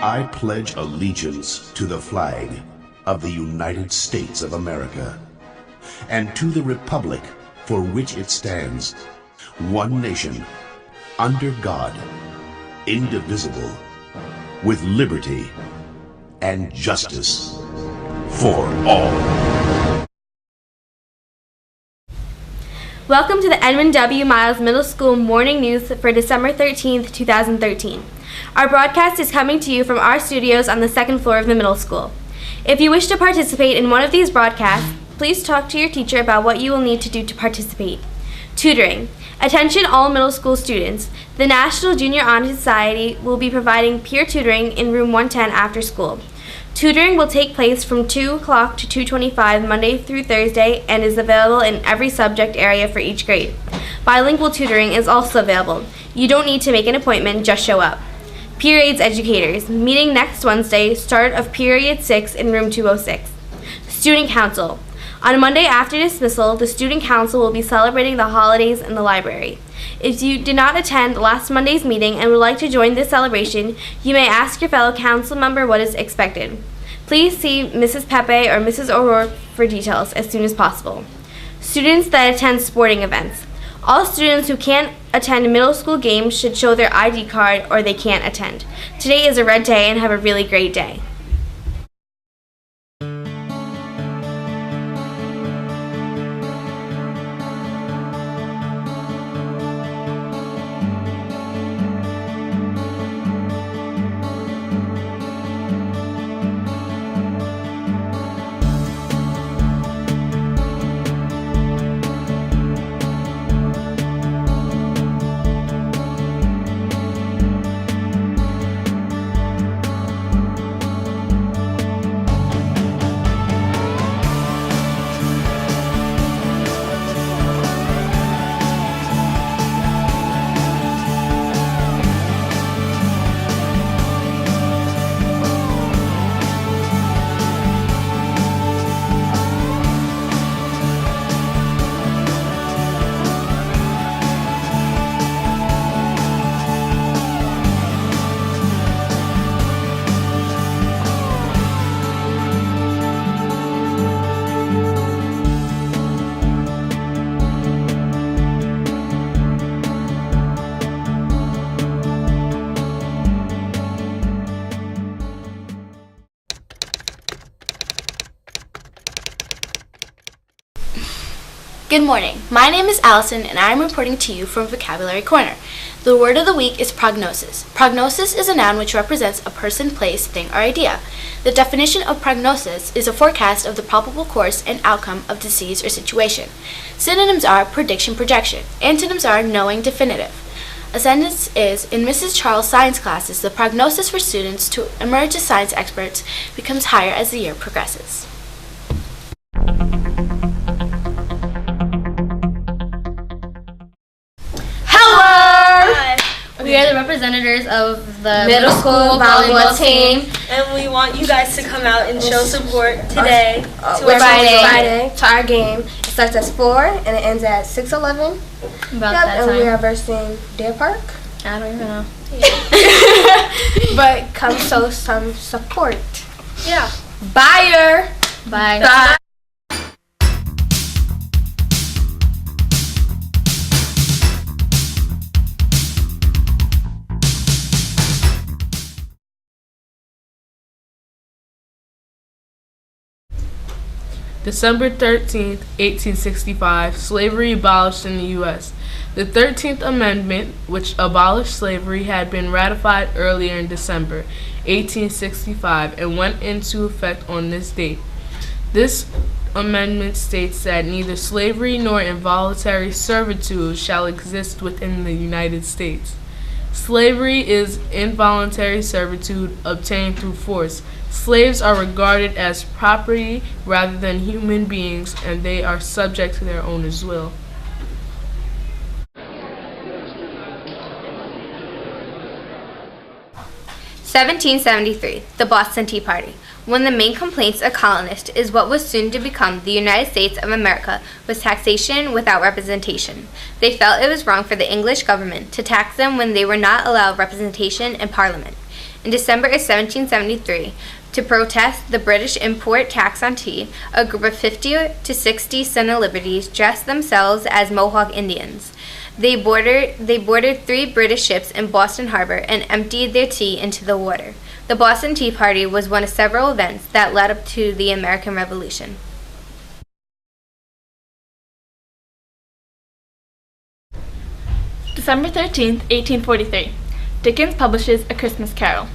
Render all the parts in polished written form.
I pledge allegiance to the flag of the United States of America and to the republic for which it stands, one nation, under God, indivisible, with liberty and justice for all. Welcome to the Edmund W. Miles Middle School Morning News for December 13th, 2013. Our broadcast is coming to you from our studios on the second floor of the middle school. If you wish to participate in one of these broadcasts, please talk to your teacher about what you will need to do to participate. Tutoring. Attention all middle school students. The National Junior Honor Society will be providing peer tutoring in room 110 after school. Tutoring will take place from 2 o'clock to 2:25 Monday through Thursday and is available in every subject area for each grade. Bilingual tutoring is also available. You don't need to make an appointment, just show up. Periods educators, meeting next Wednesday, start of period 6 in room 206. Student Council. On Monday after dismissal, the Student Council will be celebrating the holidays in the library. If you did not attend last Monday's meeting and would like to join this celebration, you may ask your fellow council member what is expected. Please see Mrs. Pepe or Mrs. O'Rourke for details as soon as possible. Students that attend sporting events. All students who can't attend middle school games should show their ID card or they can't attend. Today is a red day and have a really great day. Good morning. My name is Allison and I am reporting to you from Vocabulary Corner. The word of the week is prognosis. Prognosis is a noun which represents a person, place, thing, or idea. The definition of prognosis is a forecast of the probable course and outcome of disease or situation. Synonyms are prediction, projection. Antonyms are knowing, definitive. A sentence is, in Mrs. Charles' science classes, the prognosis for students to emerge as science experts becomes higher as the year progresses. We are the representatives of the middle school volleyball team. And we want you guys to come out and show support today Friday to our game. It starts at 4 and it ends at 6:11. And we are versing Deer Park. I don't even know. But come show some support. Yeah. Bye. Bye. December 13th, 1865, slavery abolished in the U.S. The 13th Amendment, which abolished slavery, had been ratified earlier in December 1865 and went into effect on this date. This amendment states that neither slavery nor involuntary servitude shall exist within the United States. Slavery is involuntary servitude obtained through force. Slaves are regarded as property rather than human beings, and they are subject to their owner's will. 1773, the Boston Tea Party. One of the main complaints of colonists is what was soon to become the United States of America was taxation without representation. They felt it was wrong for the English government to tax them when they were not allowed representation in Parliament. In December of 1773, to protest the British import tax on tea, a group of 50 to 60 Son of Liberties dressed themselves as Mohawk Indians. They boarded 3 British ships in Boston Harbor and emptied their tea into the water. The Boston Tea Party was one of several events that led up to the American Revolution. December 13th, 1843. Dickens publishes A Christmas Carol.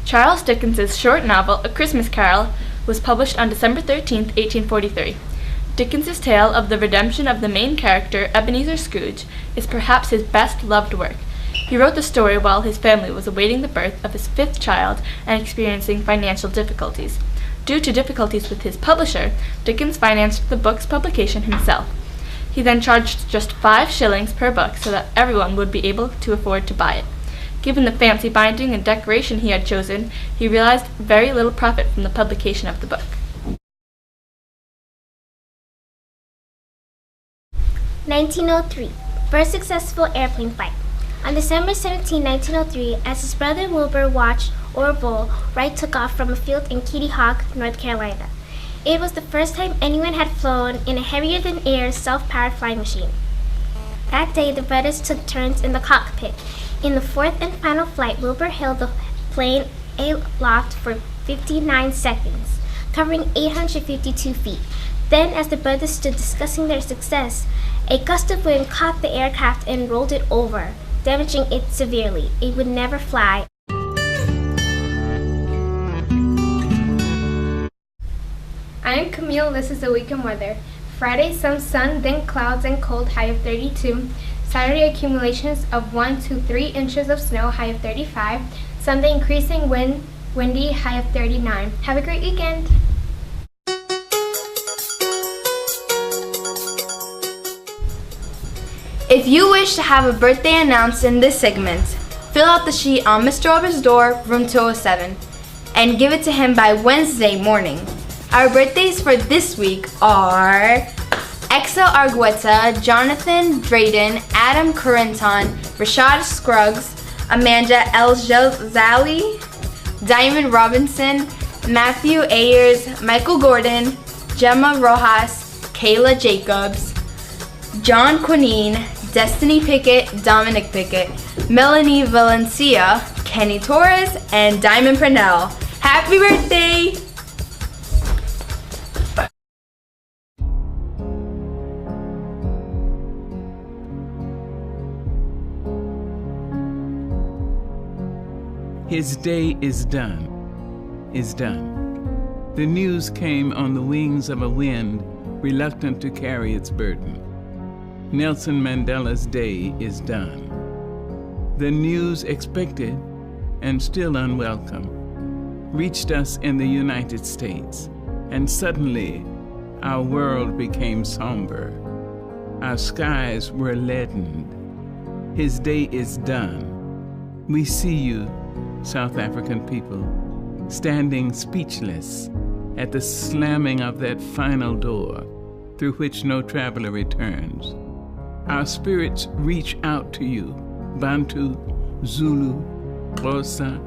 Charles Dickens's short novel, A Christmas Carol, was published on December 13th, 1843. Dickens's tale of the redemption of the main character, Ebenezer Scrooge, is perhaps his best-loved work. He wrote the story while his family was awaiting the birth of his 5th child and experiencing financial difficulties. Due to difficulties with his publisher, Dickens financed the book's publication himself. He then charged just 5 shillings per book so that everyone would be able to afford to buy it. Given the fancy binding and decoration he had chosen, he realized very little profit from the publication of the book. 1903. First successful airplane flight. On December 17, 1903, as his brother Wilbur watched Orville Wright took off from a field in Kitty Hawk, North Carolina. It was the first time anyone had flown in a heavier-than-air self-powered flying machine. That day, the brothers took turns in the cockpit. In the 4th and final flight, Wilbur held the plane aloft for 59 seconds, covering 852 feet. Then, as the brothers stood discussing their success, a gust of wind caught the aircraft and rolled it over, damaging it severely. It would never fly. I am Camille. This is the weekend weather. Friday, some sun, then clouds and cold, high of 32. Saturday, accumulations of 1 to 3 inches of snow, high of 35. Sunday, increasing wind, windy, high of 39. Have a great weekend. If you wish to have a birthday announced in this segment, fill out the sheet on Mr. Robert's door, room 207, and give it to him by Wednesday morning. Our birthdays for this week are Excel Argueta, Jonathan Drayden, Adam Corenton, Rashad Scruggs, Amanda El-Zali, Diamond Robinson, Matthew Ayers, Michael Gordon, Gemma Rojas, Kayla Jacobs, John Quinine, Destiny Pickett, Dominic Pickett, Melanie Valencia, Kenny Torres, and Diamond Purnell. Happy birthday! His day is done. The news came on the wings of a wind reluctant to carry its burden. Nelson Mandela's day is done. The news expected and still unwelcome reached us in the United States, and suddenly our world became somber. Our skies were leadened. His day is done. We see you, South African people, standing speechless at the slamming of that final door through which no traveler returns. Our spirits reach out to you, Bantu, Zulu, Xhosa,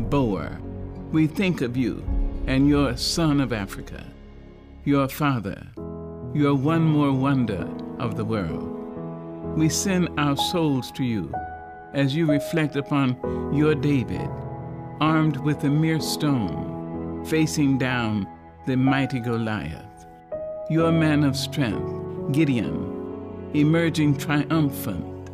Boer. We think of you and your son of Africa, your father, your one more wonder of the world. We send our souls to you as you reflect upon your David, armed with a mere stone, facing down the mighty Goliath. Your man of strength, Gideon, emerging triumphant,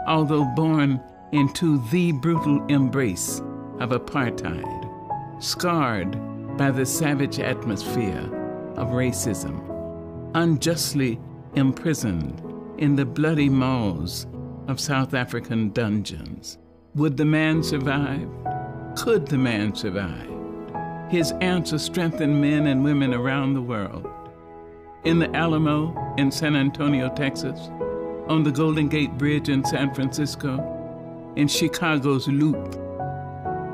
although born into the brutal embrace of apartheid, scarred by the savage atmosphere of racism, unjustly imprisoned in the bloody maws of South African dungeons. Would the man survive? Could the man survive? His answer strengthened men and women around the world. In the Alamo in San Antonio, Texas, on the Golden Gate Bridge in San Francisco, in Chicago's Loop,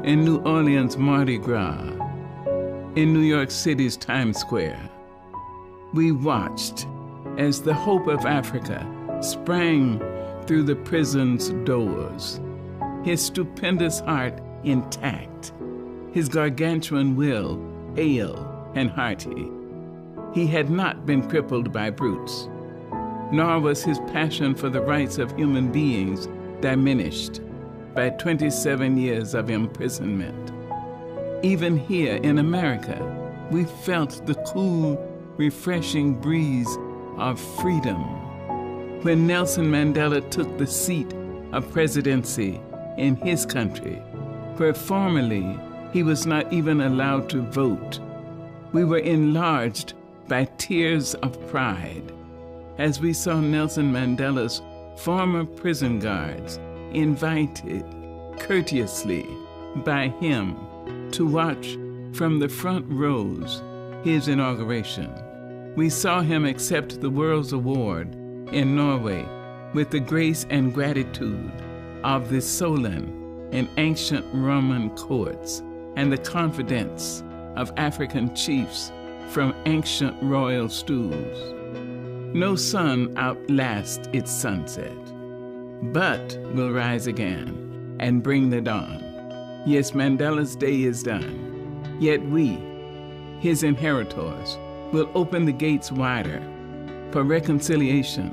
in New Orleans' Mardi Gras, in New York City's Times Square. We watched as the hope of Africa sprang through the prison's doors, his stupendous heart intact, his gargantuan will hale and hearty. He had not been crippled by brutes, nor was his passion for the rights of human beings diminished by 27 years of imprisonment. Even here in America, we felt the cool, refreshing breeze of freedom when Nelson Mandela took the seat of presidency in his country, where formerly he was not even allowed to vote. We were enlarged by tears of pride as we saw Nelson Mandela's former prison guards invited courteously by him to watch from the front rows his inauguration. We saw him accept the World's Award in Norway with the grace and gratitude of the Solon in ancient Roman courts and the confidence of African chiefs from ancient royal stools. No sun outlasts its sunset, but will rise again and bring the dawn. Yes, Mandela's day is done, yet we, his inheritors, will open the gates wider for reconciliation,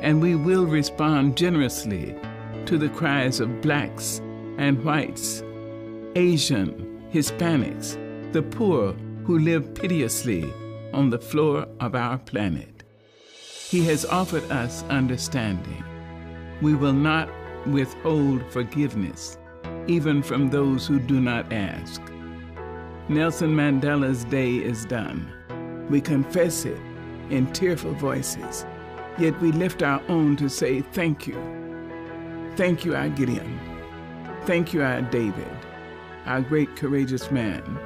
and we will respond generously to the cries of blacks and whites, Asian, Hispanics, the poor who live piteously on the floor of our planet. He has offered us understanding. We will not withhold forgiveness, even from those who do not ask. Nelson Mandela's day is done. We confess it in tearful voices, yet we lift our own to say thank you. Thank you, our Gideon. Thank you, our David, our great courageous man.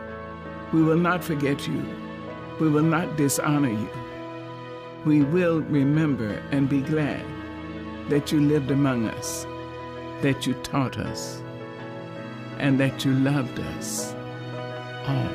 We will not forget you. We will not dishonor you. We will remember and be glad that you lived among us, that you taught us, and that you loved us all.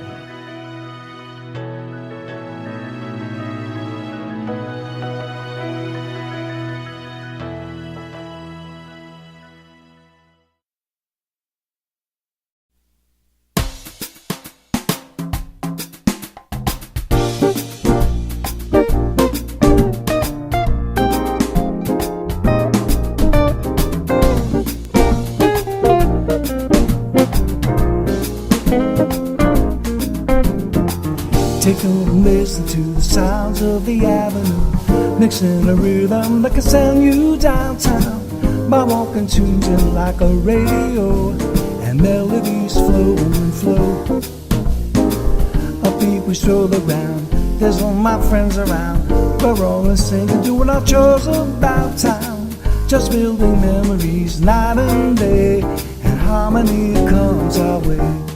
Take a listen to the sounds of the avenue, mixing a rhythm that can send you downtown by walking tunes in like a radio, and melodies flow and flow. Upbeat we stroll around, there's all my friends around. We're all singing, doing our chores about town, just building memories night and day, and harmony comes our way.